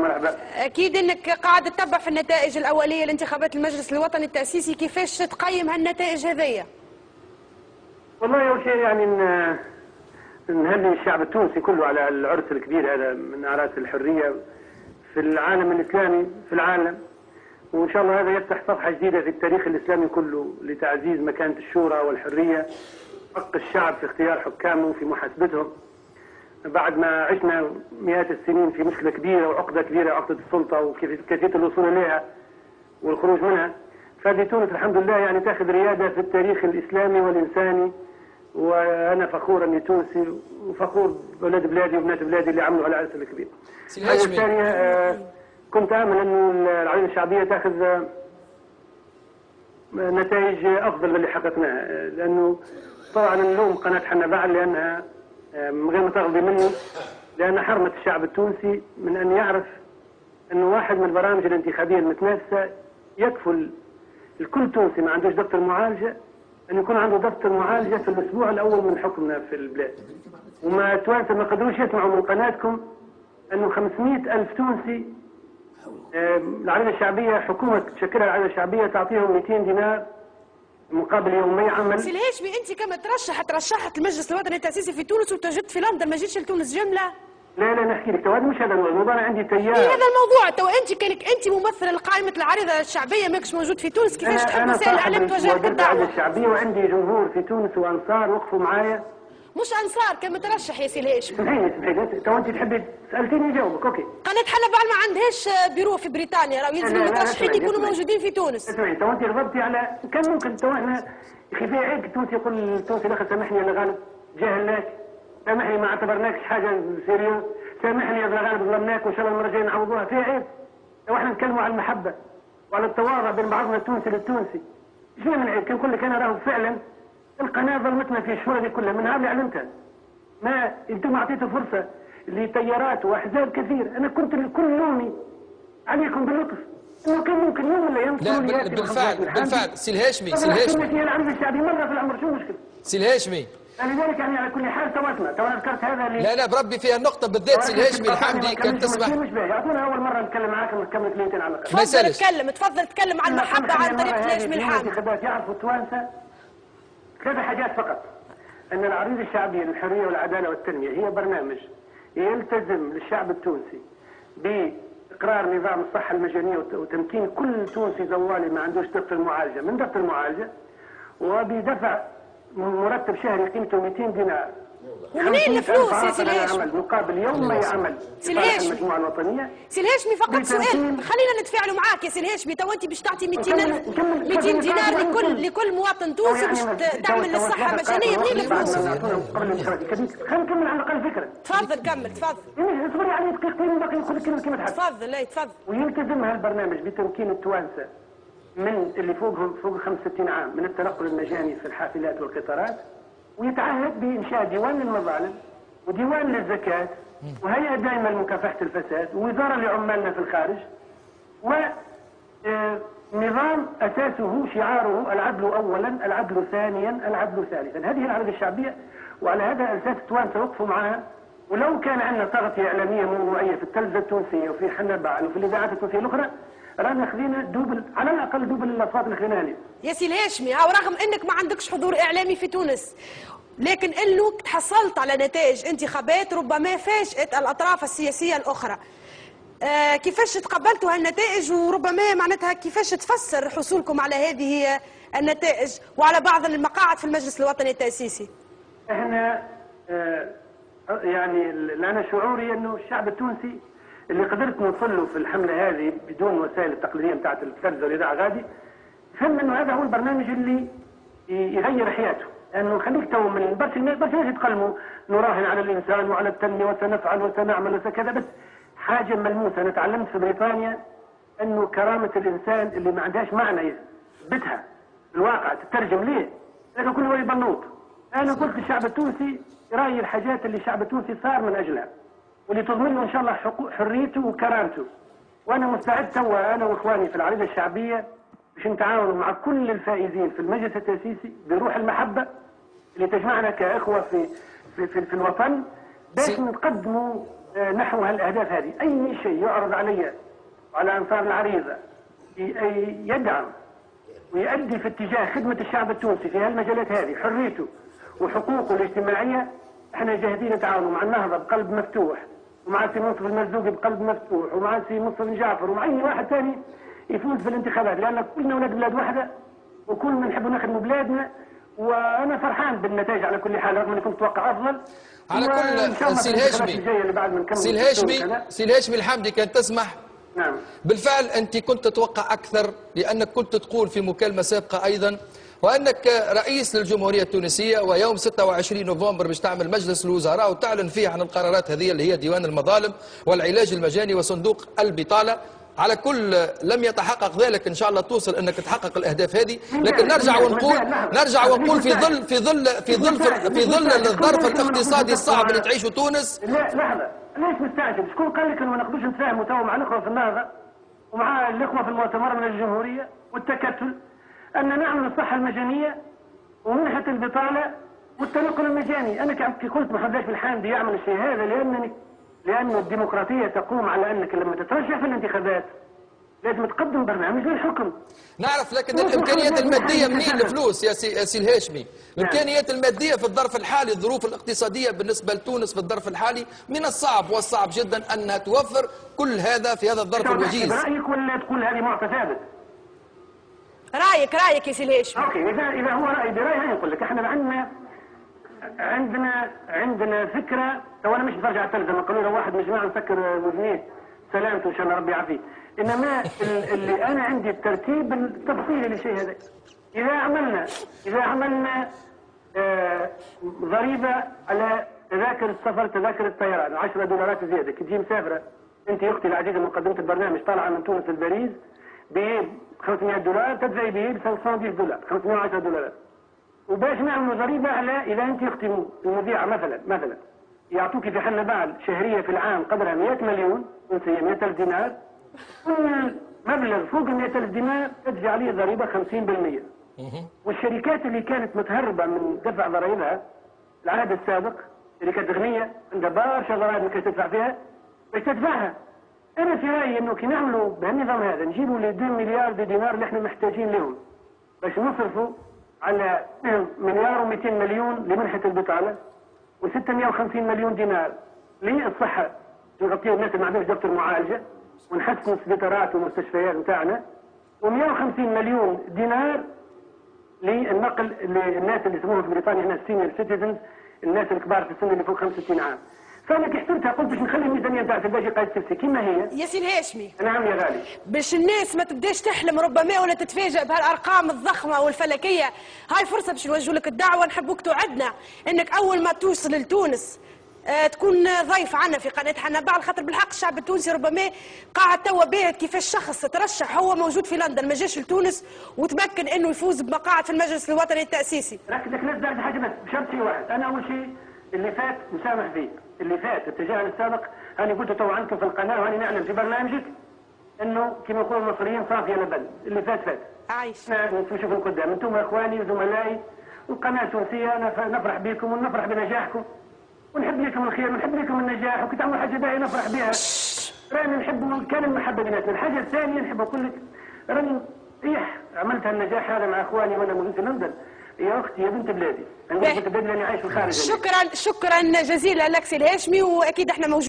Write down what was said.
مرحبا. اكيد انك قاعد تتبع في النتائج الاوليه لانتخابات المجلس الوطني التاسيسي، كيفاش تقيم هالنتائج هذيا؟ والله اول شيء يعني نهني الشعب التونسي كله على العرس الكبير هذا من اعراس الحريه في العالم الاسلامي في العالم، وان شاء الله هذا يفتح صفحه جديده في التاريخ الاسلامي كله لتعزيز مكانه الشورى والحريه، حق الشعب في اختيار حكامه وفي محاسبتهم بعد ما عشنا مئات السنين في مشكله كبيره وعقده كبيره، عقده السلطه وكيفيه الوصول اليها والخروج منها. فهذه تونس الحمد لله يعني تاخذ رياده في التاريخ الاسلامي والانساني، وانا فخور اني تونسي وفخور باولاد بلادي وبنات بلادي اللي عملوا على العرس الكبير. الحاجه الثانيه كنت امل انه العائله الشعبيه تاخذ نتائج افضل من اللي حققناها، لانه طبعا نلوم قناه حنا بعل لانها من غير ما تغضي مني، لان حرمت الشعب التونسي من ان يعرف انه واحد من البرامج الانتخابيه المتنافسه يكفل الكل تونسي ما عندوش دفتر معالجه أن يكون عنده دفتر معالجة في الأسبوع الأول من حكمنا في البلاد. وما توانسة ما قدروش يسمعوا من قناتكم أنه 500,000 تونسي العائلة الشعبية، حكومة تشكلها العائلة الشعبية تعطيهم 200 دينار مقابل يومي عمل. سي الهاشمي، أنت كما ترشحت المجلس الوطني التأسيسي في تونس وتواجدت في لندن، ما جيتش لتونس جملة؟ لا نحكي لك، مش هذا الموضوع، أنا عندي تيار. هذا الموضوع، أنت كانك أنت ممثل لقائمة العريضة الشعبية ماكش موجود في تونس، كيفاش تحب وسائل الإعلام توجهك الدعوة؟ أنا الشعبية وعندي جمهور في تونس وأنصار وقفوا معايا. مش أنصار كما ترشح يا سي الهاشمي. اسمحي تو أنت تحبي سألتيني جاوبك، أوكي. قناة حنا بعد ما عندهاش بيرو في بريطانيا، راهو يلزم المترشحين يكونوا موجودين في تونس. اسمعي تو أنت غضبتي على كان ممكن تو احنا يا أخي في عيب التونسي يقول التونسي الأخ سامحني يا غالب جاهلناك، سامحني ما اعتبرناكش حاجة سيريوس، سامحني يا غالب ظلمناك وان شاء الله المره الجايه نعوضوها. في عيب لو احنا نتكلموا على المحبه وعلى التواضع بين بعضنا التونسي للتونسي، ايش من عيب؟ كان نقول لك انا راهو فعلا القناه ظلمتنا في الشهور دي كلها من هذا اعلنتها، ما انتم اعطيتوا فرصه لتيارات واحزاب كثير. انا كنت كل يومي عليكم باللطف انه كان ممكن يوم ولا يوم لا بالفعل سي الهاشمي هي العرض الشعبي مره في العمر، شو المشكله؟ سي الهاشمي لذلك يعني على كل حال تو ذكرت هذا لا بربي فيها النقطة بالذات سي الهاشمي الحمدي كان تسمح. مش باهي، يعطونا أول مرة نتكلم معاكم نكمل كلمتين على الأقل. تفضل تكلم عن المحبة عن طريق الهاشمي الحمدي. الانتخابات يعرفوا التوانسة 3 حاجات فقط: أن العريضة الشعبية للحرية والعدالة والتنمية هي برنامج يلتزم للشعب التونسي بإقرار نظام الصحة المجانية وتمكين كل تونسي زوالي ما عندوش دفتر معالجة من دفتر معالجة، وبدفع مرتب شهري قيمته 200 دينار. ومنين الفلوس يا سي الهاشمي؟ مقابل يومي عمل سي الهاشمي المجموعة الوطنية. سي الهاشمي فقط سؤال، خلينا نتفاعلوا معاك يا سي الهاشمي. تو انت باش تعطي 200 دينار لكل مواطن تونسي باش تعمل الصحة مجانية، منين الفلوس؟ خلينا نكمل على الأقل فكرة. تفضل كمل تفضل. اصبري علي دقيقتين باقي نقول لك كلمة تحت. تفضل تفضل. ويلتزم هالبرنامج بتمكين التوانسة من اللي فوق 65 عام من التنقل المجاني في الحافلات والقطارات، ويتعهد بإنشاء ديوان للمظالم وديوان للزكاة وهيئة دائمة لمكافحة الفساد ووزارة لعمالنا في الخارج، ونظام أساسه شعاره العدل أولا العدل ثانيا العدل ثالثا. هذه العريضة الشعبية، وعلى هذا الأساس التوانسة وقفوا معها. ولو كان عندنا تغطية إعلامية موضوعية في التلفزة التونسية وفي حنا بعل وفي الإذاعات التونسية الأخرى، رانا خذينا دوبل على الأقل دوبل الأصوات اللي خذيناها. يا سي الهاشمي، رغم انك ما عندكش حضور اعلامي في تونس، لكن انك تحصلت على نتائج انتخابات ربما فاجأت الاطراف السياسيه الاخرى. كيفاش تقبلتوا هالنتائج، وربما معناتها كيفاش تفسر حصولكم على هذه النتائج وعلى بعض المقاعد في المجلس الوطني التأسيسي؟ احنا يعني انا شعوري انه الشعب التونسي اللي قدرت نوصل له في الحمله هذه بدون وسائل التقليديه بتاعت التلفزه والاذاعه غادي، فهم انه هذا هو البرنامج اللي يغير حياته. لانه خليك تو من برشا ناس يتكلموا نراهن على الانسان وعلى التنميه وسنفعل وسنعمل وكذا، بس حاجه ملموسه. انا تعلمت في بريطانيا انه كرامه الانسان اللي ما عندهاش معنى يثبتها الواقع تترجم ليه، لكن كل ولي بنوط. انا قلت للشعب التونسي رايي الحاجات اللي الشعب التونسي صار من اجلها واللي تضمن له ان شاء الله حريته وكرامته. وانا مستعد توا انا واخواني في العريضه الشعبيه باش نتعاونوا مع كل الفائزين في المجلس التأسيسي بروح المحبه اللي تجمعنا كاخوه في الوطن، باش نقدموا نحو هالاهداف هذه. اي شيء يعرض علي وعلى انصار العريضه يدعم ويؤدي في اتجاه خدمه الشعب التونسي في هالمجالات هذه، حريته وحقوقه الاجتماعيه، احنا جاهزين نتعاونوا مع النهضه بقلب مفتوح، ومع سي منصف المرزوقي بقلب مفتوح، ومع سي منصف بن جعفر، ومع اي واحد ثاني يفوز في الانتخابات، لان كلنا ولاد بلاد واحده وكلنا نحب نخدموا بلادنا. وانا فرحان بالنتائج على كل حال، رغم اني كنت اتوقع افضل. على كل سي الهاشمي الحمدي كان تسمح. نعم. بالفعل انت كنت تتوقع اكثر، لانك كنت تقول في مكالمه سابقه ايضا وانك رئيس للجمهوريه التونسيه، ويوم 26 نوفمبر باش تعمل مجلس الوزراء وتعلن فيه عن القرارات هذه اللي هي ديوان المظالم والعلاج المجاني وصندوق البطاله. على كل لم يتحقق ذلك، ان شاء الله توصل انك تحقق الاهداف هذه، لكن نرجع ونقول في ظل الظرف الاقتصادي الصعب اللي تعيشه تونس. لا لحظه، ليش مستعجل؟ شكون قال لك انه ما نقدرش نتفاهموا تو مع الاخوه في النهضه ومع الاخوه في المؤتمر من الجمهوريه والتكتل ان نعمل الصحه المجانيه ومنحه البطاله والتنقل المجاني؟ انا كي قلت ما حداش بالحامدي يعمل الشيء هذا لأن الديمقراطية تقوم على أنك لما تترشح في الانتخابات لازم تقدم برنامج للحكم. نعرف، لكن الإمكانيات المادية منين الفلوس يا سي الهاشمي؟ الإمكانيات المادية في الظرف الحالي، الظروف الاقتصادية بالنسبة لتونس في الظرف الحالي من الصعب والصعب جدا أنها توفر كل هذا في هذا الظرف الوجيز. رأيك ولا تقول هذه معطى ثابت؟ رأيك يا سي الهاشمي. أوكي، إذا هو رأي برأي نقول لك احنا عندنا فكره. تو انا مش بترجع على التلفزيون، قالوا له واحد من الجماعه مسكر وزنيه سلامته ان شاء الله ربي يعافيه. انما اللي انا عندي الترتيب التفصيلي للشيء هذا. اذا عملنا ضريبه على تذاكر السفر، تذاكر الطيران $10 زياده، كي تجي مسافره انت اختي العزيزه من مقدمه البرنامج طالعه من تونس لباريس ب $500 تدفعي به ب $110 $510. وباش نعملوا ضريبه على اذا انت اختي المذيعه مثلا يعطوك في حل بعل شهريه في العام قدرها 100 مليون تونسيه، 100,000 دينار، كل مبلغ فوق 100,000 دينار تدفع عليه ضريبه 50%. والشركات اللي كانت متهربه من دفع ضرائبها العهد السابق، شركات غنيه عندها برشا ضرائب ما كانت تدفع فيها، باش تدفعها. انا في رايي انه كي نعملوا بهالنظام هذا نجيبوا ل 2 مليار دينار اللي احنا محتاجين لهم باش نصرفوا على $1,200 مليون لمنحة البطالة، و650 مليون دينار للصحة نغطيها الناس اللي ما عندهمش دفتر معالجة، ونحسنوا السبيطارات والمستشفيات نتاعنا، و150 مليون دينار للنقل للناس اللي يسموهم في بريطانيا هنا السينيور سيتيزنز، الناس الكبار في السن اللي فوق 65 عام. فانا كي حسبتها قلت باش نخلي الميزانيه نتاع الباجي قاعد تفسي كيما هي. يا سي الهاشمي. نعم يا غالي. باش الناس ما تبداش تحلم ربما ولا تتفاجئ بهالارقام الضخمه والفلكيه، هاي فرصه باش نوجه لك الدعوه، نحبوك توعدنا انك اول ما توصل لتونس تكون ضيف عنا في قناه حنبع، على خاطر بالحق الشعب التونسي ربما قاعد توا باهت كيفاش شخص ترشح هو موجود في لندن ما جاش لتونس وتمكن انه يفوز بمقاعد في المجلس الوطني التاسيسي. لكن لازم حاجه بس بشرط شيء واحد، انا اول شيء اللي فات مسامح فيه، اللي فات التجاهل السابق هاني قلت تو عندكم في القناه وهاني نعلن في برنامجك انه كما يقولوا المصريين صافيه لبن، اللي فات عايش. نشوفوا قدام انتم اخواني وزملائي والقناه التونسيه، انا نفرح بكم ونفرح بنجاحكم ونحب لكم الخير ونحب لكم النجاح، وكي تعملوا حاجه باهيه نفرح بها. راني نحب كان المحبه بيناتنا. الحاجه الثانيه نحب اقول لك راني عملت النجاح هذا مع اخواني وانا موجود في لندن. يا اختي يا بنت بلادي، انا بنت بلادي لاني عايش في الخارج. شكرا جزيلا لك سي الهاشمي، واكيد احنا موجودين.